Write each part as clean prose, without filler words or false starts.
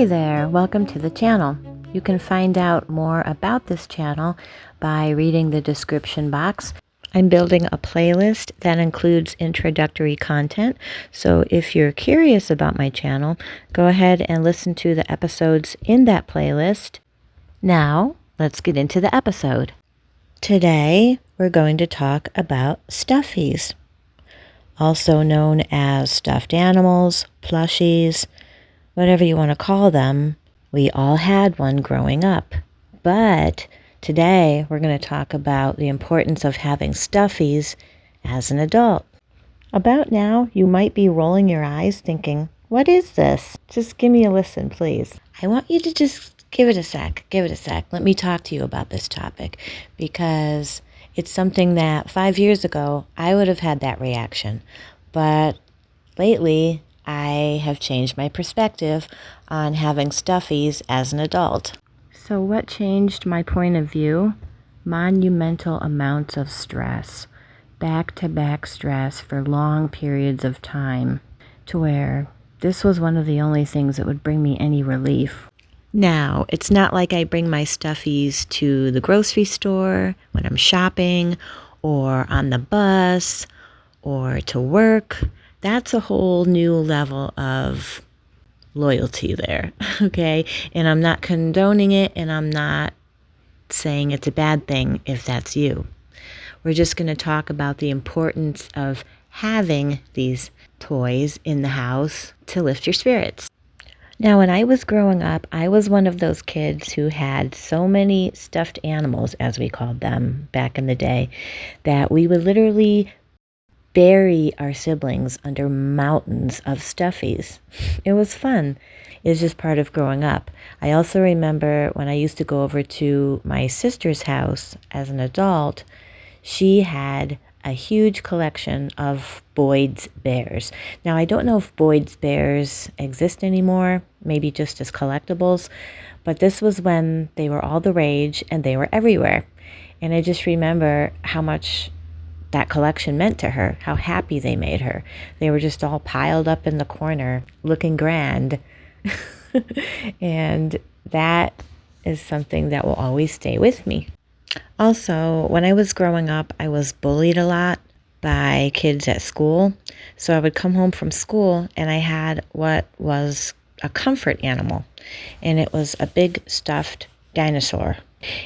Hi there, welcome to the channel. You can find out more about this channel by reading the description box. I'm building a playlist that includes introductory content, so if you're curious about my channel, go ahead and listen to the episodes in that playlist. Now, let's get into the episode. Today, we're going to talk about Stuffies, also known as stuffed animals, plushies, whatever you want to call them. We all had one growing up. But today we're going to talk about the importance of having stuffies as an adult. About now, you might be rolling your eyes thinking, what is this? Just give me a listen, please. I want you to just give it a sec. Let me talk to you about this topic, because it's something that 5 years ago I would have had that reaction. But lately, I have changed my perspective on having stuffies as an adult. So what changed my point of view? Monumental amounts of stress, back-to-back stress for long periods of time, to where this was one of the only things that would bring me any relief. Now, it's not like I bring my stuffies to the grocery store when I'm shopping, or on the bus, or to work. That's a whole new level of loyalty there, okay? And I'm not condoning it, and I'm not saying it's a bad thing if that's you. We're just going to talk about the importance of having these toys in the house to lift your spirits. Now, when I was growing up, I was one of those kids who had so many stuffed animals, as we called them back in the day, that we would literally bury our siblings under mountains of stuffies. It was fun. It was just part of growing up. I also remember when I used to go over to my sister's house as an adult, she had a huge collection of Boyd's bears. Now, I don't know if Boyd's bears exist anymore, maybe just as collectibles, but this was when they were all the rage and they were everywhere. And I just remember how much that collection meant to her, how happy they made her. They were just all piled up in the corner, looking grand. And that is something that will always stay with me. Also, when I was growing up, I was bullied a lot by kids at school. So I would come home from school and I had what was a comfort animal. And it was a big stuffed dinosaur.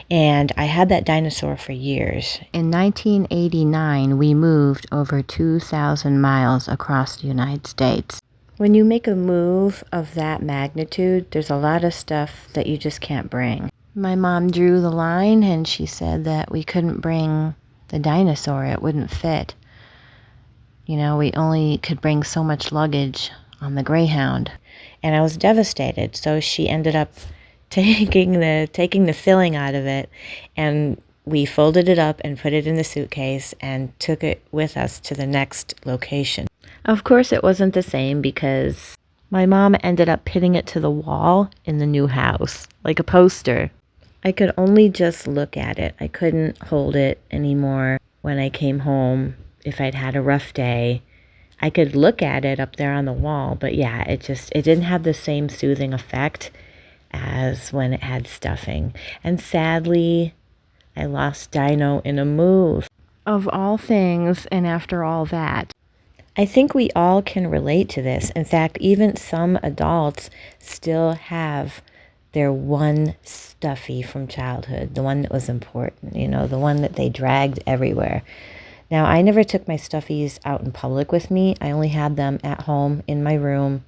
And I had that dinosaur for years. In 1989, we moved over 2,000 miles across the United States. When you make a move of that magnitude, there's a lot of stuff that you just can't bring. My mom drew the line and she said that we couldn't bring the dinosaur. It wouldn't fit. You know, we only could bring so much luggage on the Greyhound. And I was devastated. So she ended up taking the filling out of it, and we folded it up and put it in the suitcase and took it with us to the next location. Of course, it wasn't the same because my mom ended up pinning it to the wall in the new house, like a poster. I could only just look at it. I couldn't hold it anymore when I came home. If I'd had a rough day, I could look at it up there on the wall, but yeah, it didn't have the same soothing effect as when it had stuffing. And sadly, I lost Dino in a move. Of all things, and after all that, I think we all can relate to this. In fact, even some adults still have their one stuffy from childhood, the one that was important, you know, the one that they dragged everywhere. Now, I never took my stuffies out in public with me. I only had them at home in my room.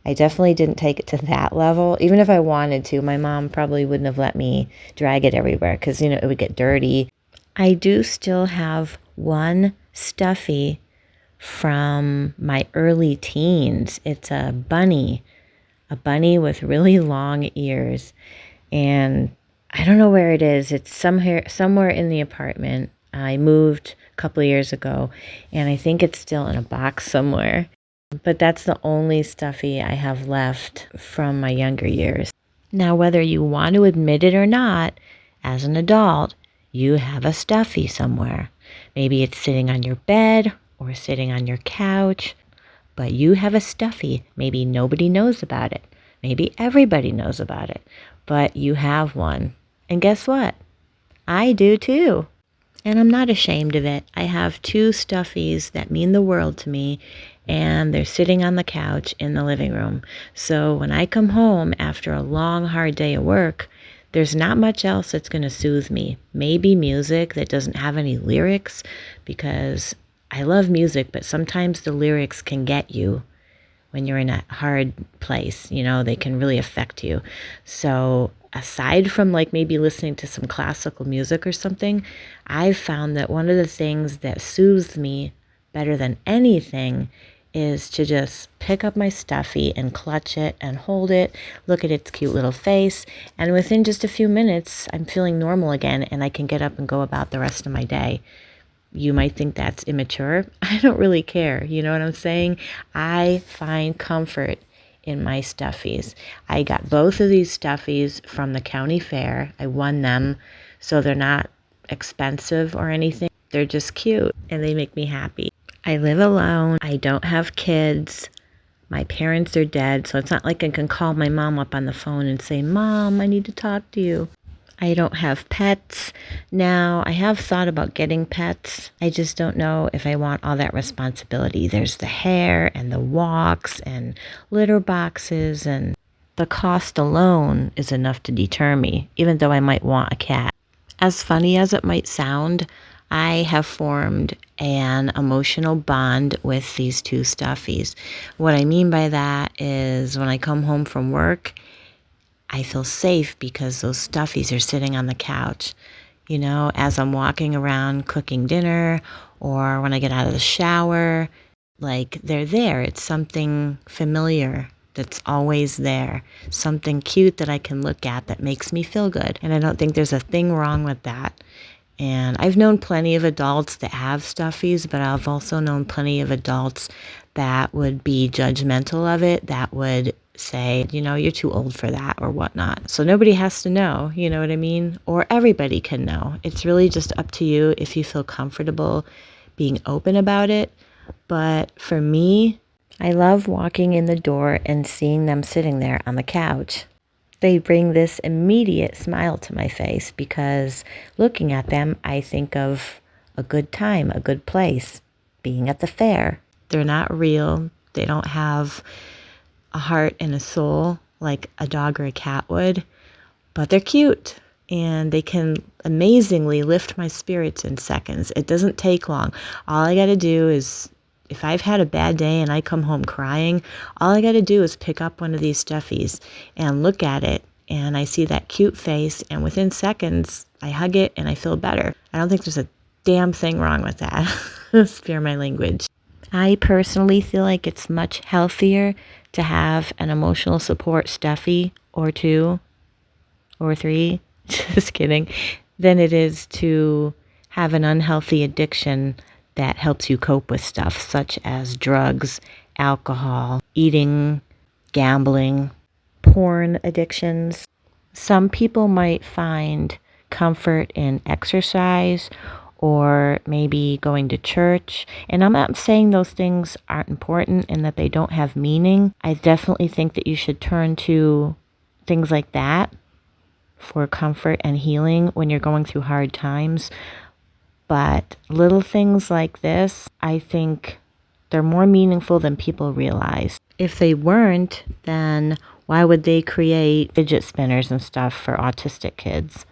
I definitely didn't take it to that level. Even if I wanted to, my mom probably wouldn't have let me drag it everywhere because, you know, it would get dirty. I do still have one stuffy from my early teens. It's a bunny with really long ears. And I don't know where it is. It's somewhere in the apartment. I moved a couple of years ago, and I think it's still in a box somewhere. But that's the only stuffy I have left from my younger years. Now, whether you want to admit it or not, as an adult, you have a stuffy somewhere. Maybe it's sitting on your bed or sitting on your couch, but you have a stuffy. Maybe nobody knows about it. Maybe everybody knows about it, but you have one. And guess what? I do too. And I'm not ashamed of it. I have two Stuffies that mean the world to me, and they're sitting on the couch in the living room. So when I come home after a long, hard day of work, there's not much else that's going to soothe me. Maybe music that doesn't have any lyrics, because I love music, but sometimes the lyrics can get you when you're in a hard place. They can really affect you. So aside from like maybe listening to some classical music or something, I've found that one of the things that soothes me better than anything is to just pick up my Stuffy and clutch it and hold it, look at its cute little face, and within just a few minutes, I'm feeling normal again, and I can get up and go about the rest of my day. You might think that's immature. I don't really care. You know what I'm saying? I find comfort in my Stuffies. I got both of these Stuffies from the county fair. I won them, so they're not expensive or anything. They're just cute, and they make me happy. I live alone. I don't have kids. My parents are dead, so it's not like I can call my mom up on the phone and say, "Mom, I need to talk to you." I don't have pets. Now, I have thought about getting pets. I just don't know if I want all that responsibility. There's the hair and the walks and litter boxes, and the cost alone is enough to deter me, even though I might want a cat. As funny as it might sound, I have formed an emotional bond with these two Stuffies. What I mean by that is when I come home from work, I feel safe because those Stuffies are sitting on the couch. As I'm walking around cooking dinner, or when I get out of the shower, like they're there. It's something familiar that's always there. Something cute that I can look at that makes me feel good. And I don't think there's a thing wrong with that. And I've known plenty of adults that have Stuffies, but I've also known plenty of adults that would be judgmental of it, that would say, you're too old for that or whatnot. So nobody has to know, you know what I mean? Or everybody can know. It's really just up to you if you feel comfortable being open about it. But for me, I love walking in the door and seeing them sitting there on the couch. They bring this immediate smile to my face because looking at them, I think of a good time, a good place, being at the fair. They're not real. They don't have a heart and a soul like a dog or a cat would, but they're cute and they can amazingly lift my spirits in seconds. It doesn't take long. All I got to do is, if I've had a bad day and I come home crying, all I got to do is pick up one of these Stuffies and look at it, and I see that cute face, and within seconds I hug it and I feel better. I don't think there's a damn thing wrong with that. Spare my language. I personally feel like it's much healthier to have an emotional support Stuffy or two or three, just kidding, than it is to have an unhealthy addiction that helps you cope with stuff such as drugs, alcohol, eating, gambling, porn addictions. Some people might find comfort in exercise or maybe going to church. And I'm not saying those things aren't important and that they don't have meaning. I definitely think that you should turn to things like that for comfort and healing when you're going through hard times. But little things like this, I think they're more meaningful than people realize. If they weren't, then why would they create fidget spinners and stuff for autistic kids?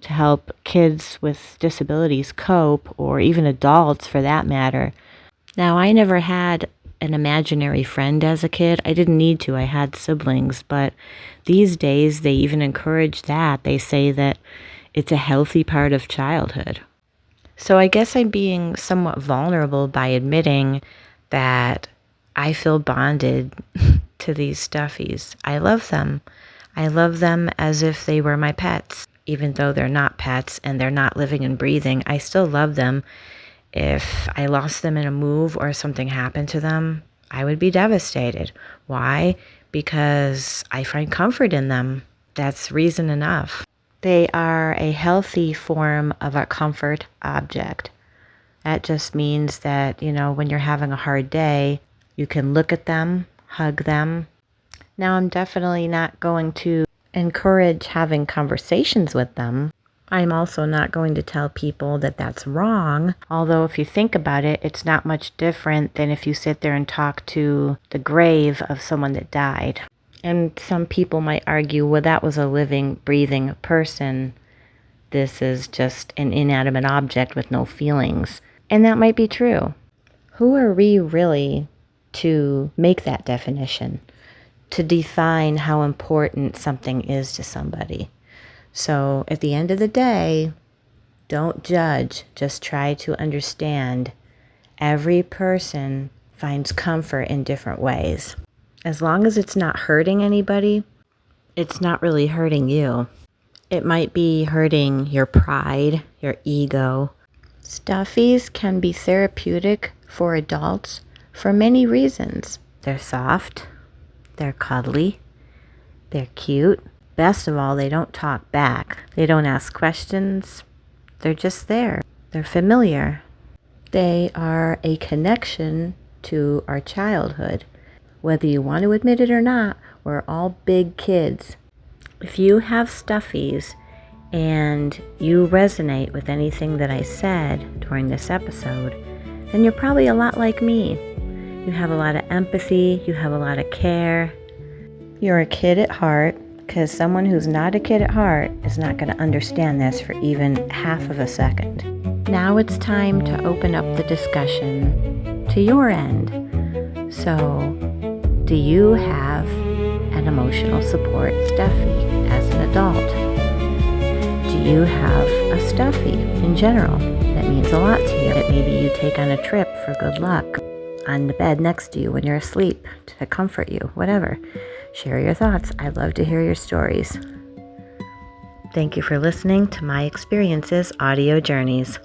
To help kids with disabilities cope, or even adults for that matter. Now, I never had an imaginary friend as a kid. I didn't need to. I had siblings, but these days they even encourage that. They say that it's a healthy part of childhood. So I guess I'm being somewhat vulnerable by admitting that I feel bonded to these Stuffies. I love them. I love them as if they were my pets. Even though they're not pets and they're not living and breathing, I still love them. If I lost them in a move or something happened to them, I would be devastated. Why? Because I find comfort in them. That's reason enough. They are a healthy form of a comfort object. That just means that, when you're having a hard day, you can look at them, hug them, Now, I'm definitely not going to encourage having conversations with them. I'm also not going to tell people that that's wrong. Although if you think about it, it's not much different than if you sit there and talk to the grave of someone that died. And some people might argue, well, that was a living, breathing person. This is just an inanimate object with no feelings. And that might be true. Who are we really to make that definition, to define how important something is to somebody? So at the end of the day, don't judge, just try to understand. Every person finds comfort in different ways. As long as it's not hurting anybody, it's not really hurting you. It might be hurting your pride, your ego. Stuffies can be therapeutic for adults for many reasons. They're soft, they're cuddly, they're cute. Best of all, they don't talk back. They don't ask questions. They're just there. They're familiar. They are a connection to our childhood. Whether you want to admit it or not, we're all big kids. If you have stuffies and you resonate with anything that I said during this episode, then you're probably a lot like me. You have a lot of empathy, you have a lot of care. You're a kid at heart, because someone who's not a kid at heart is not going to understand this for even half of a second. Now it's time to open up the discussion to your end. So, do you have an emotional support stuffy as an adult? Do you have a stuffy in general that means a lot to you, that maybe you take on a trip for good luck, on the bed next to you when you're asleep to comfort you, whatever? Share your thoughts. I'd love to hear your stories. Thank you for listening to My Experiences Audio Journeys.